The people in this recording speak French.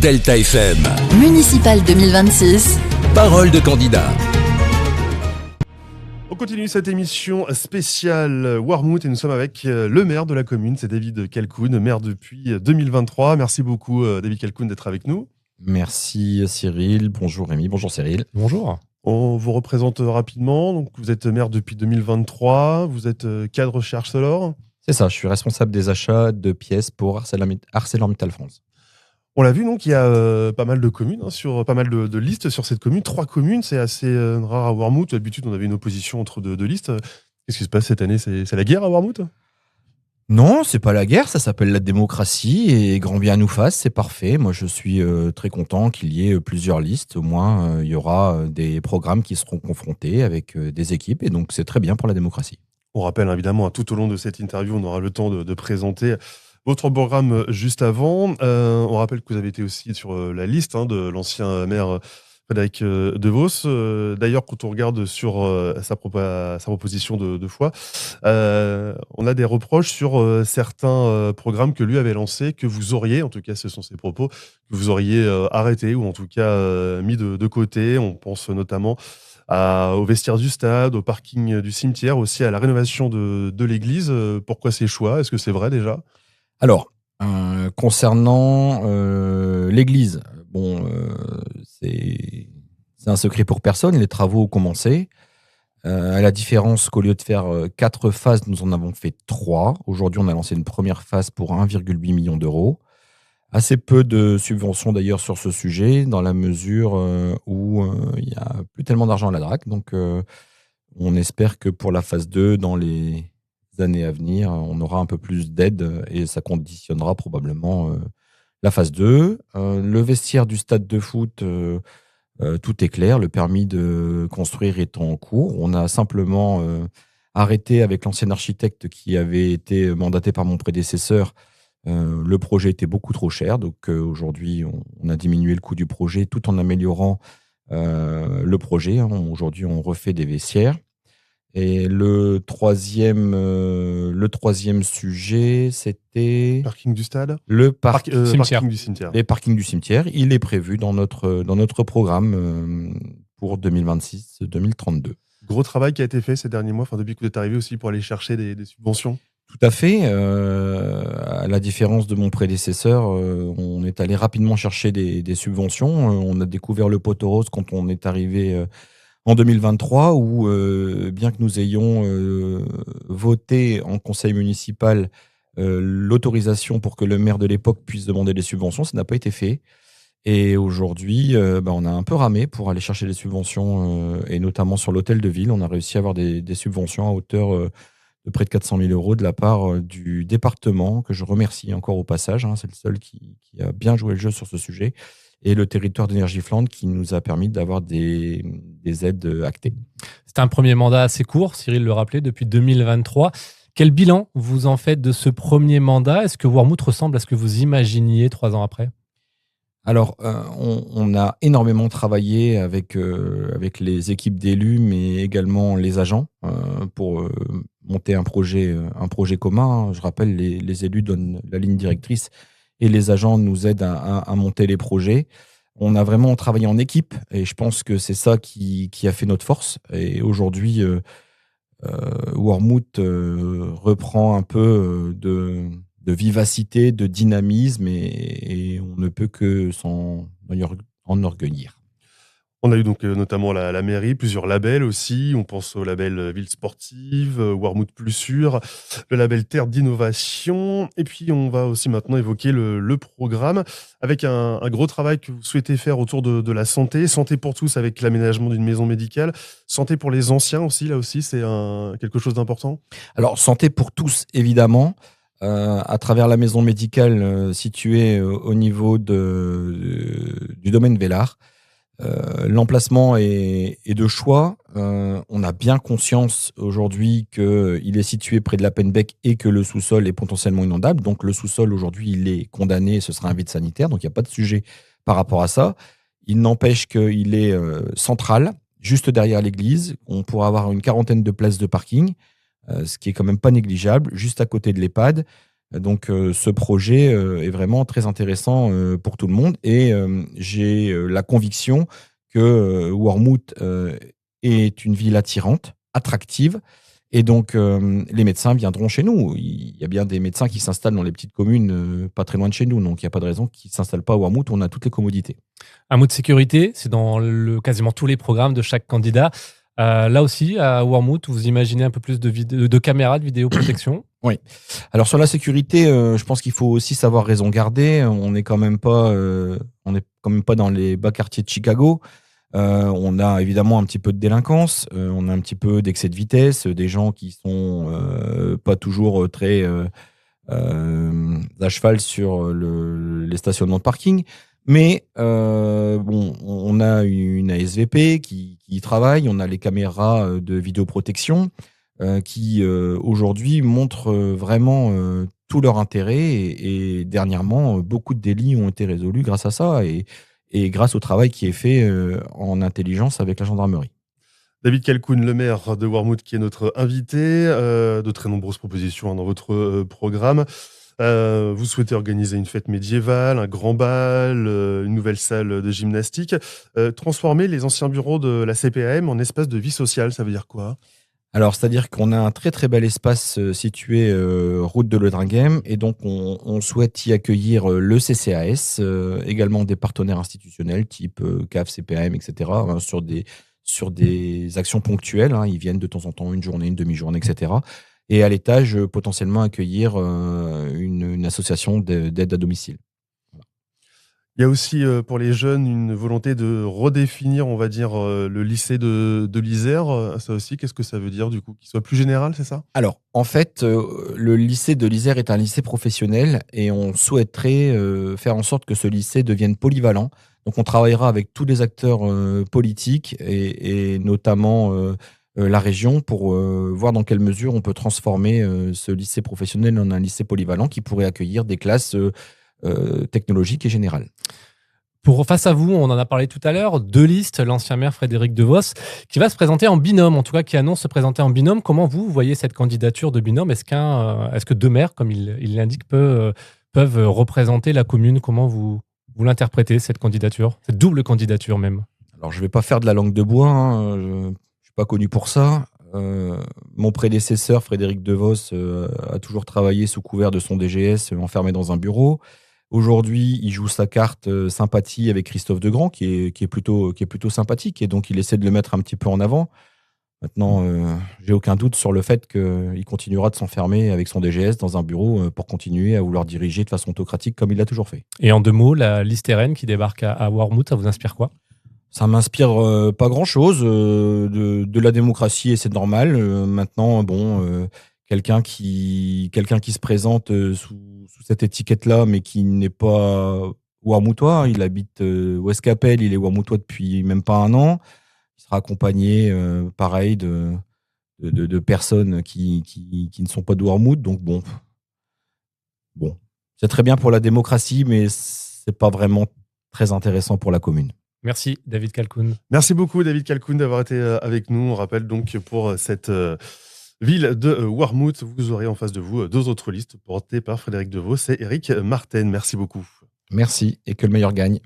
Delta FM. Municipal 2026. Parole de candidat. On continue cette émission spéciale Wormhout et nous sommes avec le maire de la commune, c'est David Calcoun, maire depuis 2023. Merci beaucoup David Calcoun d'être avec nous. Merci Cyril, bonjour Rémi, bonjour Cyril. Bonjour. On vous représente rapidement, donc vous êtes maire depuis 2023, vous êtes cadre chez Arcelor. C'est ça, je suis responsable des achats de pièces pour ArcelorMittal France. On l'a vu, donc il y a pas mal de communes, sur pas mal de listes sur cette commune. 3 communes, c'est assez rare à Wormhout. D'habitude, on avait une opposition entre deux listes. Qu'est-ce qui se passe cette année ? C'est la guerre à Wormhout ? Non, c'est pas la guerre, ça s'appelle la démocratie et grand bien nous fasse, c'est parfait. Moi, je suis très content qu'il y ait plusieurs listes. Au moins, il y aura des programmes qui seront confrontés avec des équipes et donc c'est très bien pour la démocratie. On rappelle évidemment, tout au long de cette interview, on aura le temps de présenter votre programme juste avant. On rappelle que vous avez été aussi sur la liste de l'ancien maire Frédéric Devos. D'ailleurs, quand on regarde sur sa proposition de foi, on a des reproches sur certains programmes que lui avait lancés, que vous auriez, en tout cas ce sont ses propos, que vous auriez arrêté ou en tout cas mis de côté. On pense notamment au vestiaire du stade, au parking du cimetière, aussi à la rénovation de l'église. Pourquoi ces choix ? Est-ce que c'est vrai déjà ? Alors, concernant l'église, c'est un secret pour personne, les travaux ont commencé. À la différence qu'au lieu de faire 4 phases, nous en avons fait 3. Aujourd'hui, on a lancé une première phase pour 1,8 million d'euros. Assez peu de subventions d'ailleurs sur ce sujet, dans la mesure où il n'y a plus tellement d'argent à la DRAC. Donc, on espère que pour la phase 2, dans les années à venir, on aura un peu plus d'aide et ça conditionnera probablement la phase 2. Le vestiaire du stade de foot, tout est clair. Le permis de construire est en cours. On a simplement arrêté avec l'ancien architecte qui avait été mandaté par mon prédécesseur. Le projet était beaucoup trop cher, donc aujourd'hui on a diminué le coût du projet tout en améliorant le projet. Aujourd'hui on refait des vestiaires. Et le troisième sujet, c'était Parking du stade ? le Parking du cimetière. Les parkings du cimetière. Il est prévu dans notre programme pour 2026-2032. Gros travail qui a été fait ces derniers mois, depuis que vous êtes arrivé aussi pour aller chercher des subventions. Tout à fait. À la différence de mon prédécesseur, on est allé rapidement chercher des subventions. On a découvert le poteau rose quand on est arrivé en 2023, où bien que nous ayons voté en conseil municipal l'autorisation pour que le maire de l'époque puisse demander des subventions, ça n'a pas été fait. Et aujourd'hui, on a un peu ramé pour aller chercher des subventions, et notamment sur l'hôtel de ville. On a réussi à avoir des subventions à hauteur de près de 400 000 euros de la part du département, que je remercie encore au passage. C'est le seul qui a bien joué le jeu sur ce sujet. Et le territoire d'énergie Flandre qui nous a permis d'avoir des aides actées. C'était un premier mandat assez court, Cyril le rappelait, depuis 2023. Quel bilan vous en faites de ce premier mandat ? Est-ce que Wormhout ressemble à ce que vous imaginiez 3 ans après ? Alors, on a énormément travaillé avec les équipes d'élus, mais également les agents pour monter un projet commun. Je rappelle, les élus donnent la ligne directrice et les agents nous aident à monter les projets. On a vraiment travaillé en équipe et je pense que c'est ça qui a fait notre force. Et aujourd'hui, Wormhout reprend un peu de vivacité, de dynamisme et on ne peut que s'en enorgueillir. On a eu donc notamment la mairie, plusieurs labels aussi. On pense au label Ville Sportive, Wormhout Plus Sûr, le label Terre d'Innovation. Et puis on va aussi maintenant évoquer le programme avec un gros travail que vous souhaitez faire autour de la santé. Santé pour tous avec l'aménagement d'une maison médicale. Santé pour les anciens aussi, là aussi, c'est quelque chose d'important. Alors, santé pour tous, évidemment. À travers la maison médicale située au niveau du domaine Vélard. L'emplacement est de choix. On a bien conscience aujourd'hui qu'il est situé près de la Penbec et que le sous-sol est potentiellement inondable. Donc le sous-sol aujourd'hui il est condamné, ce sera un vide sanitaire, donc il n'y a pas de sujet par rapport à ça. Il n'empêche qu'il est central, juste derrière l'église. On pourra avoir une 40aine de places de parking, ce qui est quand même pas négligeable, juste à côté de l'EHPAD. Donc ce projet est vraiment très intéressant pour tout le monde et j'ai la conviction que Wormhout est une ville attirante, attractive. Et donc, les médecins viendront chez nous. Il y a bien des médecins qui s'installent dans les petites communes pas très loin de chez nous. Donc, il n'y a pas de raison qu'ils ne s'installent pas à Wormhout. On a toutes les commodités. Un mot de sécurité, c'est dans quasiment tous les programmes de chaque candidat. Là aussi, à Wormhout, vous imaginez un peu plus de caméras de vidéoprotection? Oui. Alors, sur la sécurité, je pense qu'il faut aussi savoir raison garder. On n'est quand même pas dans les bas quartiers de Chicago. On a évidemment un petit peu de délinquance, on a un petit peu d'excès de vitesse, des gens qui sont pas toujours très à cheval sur les stationnements de parking. Mais on a une ASVP qui travaille, on a les caméras de vidéoprotection qui aujourd'hui montrent vraiment tout leur intérêt et dernièrement, beaucoup de délits ont été résolus grâce à ça et grâce au travail qui est fait en intelligence avec la gendarmerie. David Calcoun, le maire de Wormhout, qui est notre invité. De très nombreuses propositions dans votre programme. Vous souhaitez organiser une fête médiévale, un grand bal, une nouvelle salle de gymnastique. Transformer les anciens bureaux de la CPAM en espace de vie sociale, ça veut dire quoi ? Alors, c'est-à-dire qu'on a un très très bel espace situé route de Lodringhem et donc on souhaite y accueillir le CCAS, également des partenaires institutionnels type CAF, CPAM, etc. Sur des actions ponctuelles. Ils viennent de temps en temps, une journée, une demi-journée, etc. Et à l'étage, potentiellement accueillir une association d'aide à domicile. Il y a aussi pour les jeunes une volonté de redéfinir, on va dire, le lycée de l'Isère. Ça aussi, qu'est-ce que ça veut dire du coup ? Qu'il soit plus général, c'est ça ? Alors, en fait, le lycée de l'Isère est un lycée professionnel et on souhaiterait faire en sorte que ce lycée devienne polyvalent. Donc, on travaillera avec tous les acteurs politiques et notamment la région pour voir dans quelle mesure on peut transformer ce lycée professionnel en un lycée polyvalent qui pourrait accueillir des classes technologiques et générales. Face à vous, on en a parlé tout à l'heure, 2 listes, l'ancien maire Frédéric Devos, qui va se présenter en binôme, en tout cas qui annonce se présenter en binôme. Comment vous voyez cette candidature de binôme ? Est-ce que 2 maires, comme il l'indique, peuvent représenter la commune ? Comment vous l'interprétez, cette candidature, cette double candidature même ? Alors, je ne vais pas faire de la langue de bois, je ne suis pas connu pour ça. Mon prédécesseur, Frédéric Devos, a toujours travaillé sous couvert de son DGS, enfermé dans un bureau. Aujourd'hui, il joue sa carte sympathie avec Christophe Degrand, qui est plutôt sympathique, et donc il essaie de le mettre un petit peu en avant. Maintenant, j'ai aucun doute sur le fait qu'il continuera de s'enfermer avec son DGS dans un bureau pour continuer à vouloir diriger de façon autocratique comme il l'a toujours fait. Et en 2 mots, la liste RN qui débarque à Wormhout, ça vous inspire quoi ? Ça m'inspire pas grand-chose, de la démocratie et c'est normal. Maintenant, quelqu'un qui se présente sous cette étiquette-là, mais qui n'est pas Wormhoutois, il habite Ouescapelle, il est Wormhoutois depuis même pas 1 an. Il sera accompagné, pareil, de personnes qui ne sont pas de Wormhout. Donc bon, c'est très bien pour la démocratie, mais c'est pas vraiment très intéressant pour la commune. Merci David Calcoun. Merci beaucoup David Calcoun d'avoir été avec nous. On rappelle donc pour cette ville de Wormhout, vous aurez en face de vous 2 autres listes portées par Frédéric Devos et Éric Marten. Merci beaucoup. Merci et que le meilleur gagne.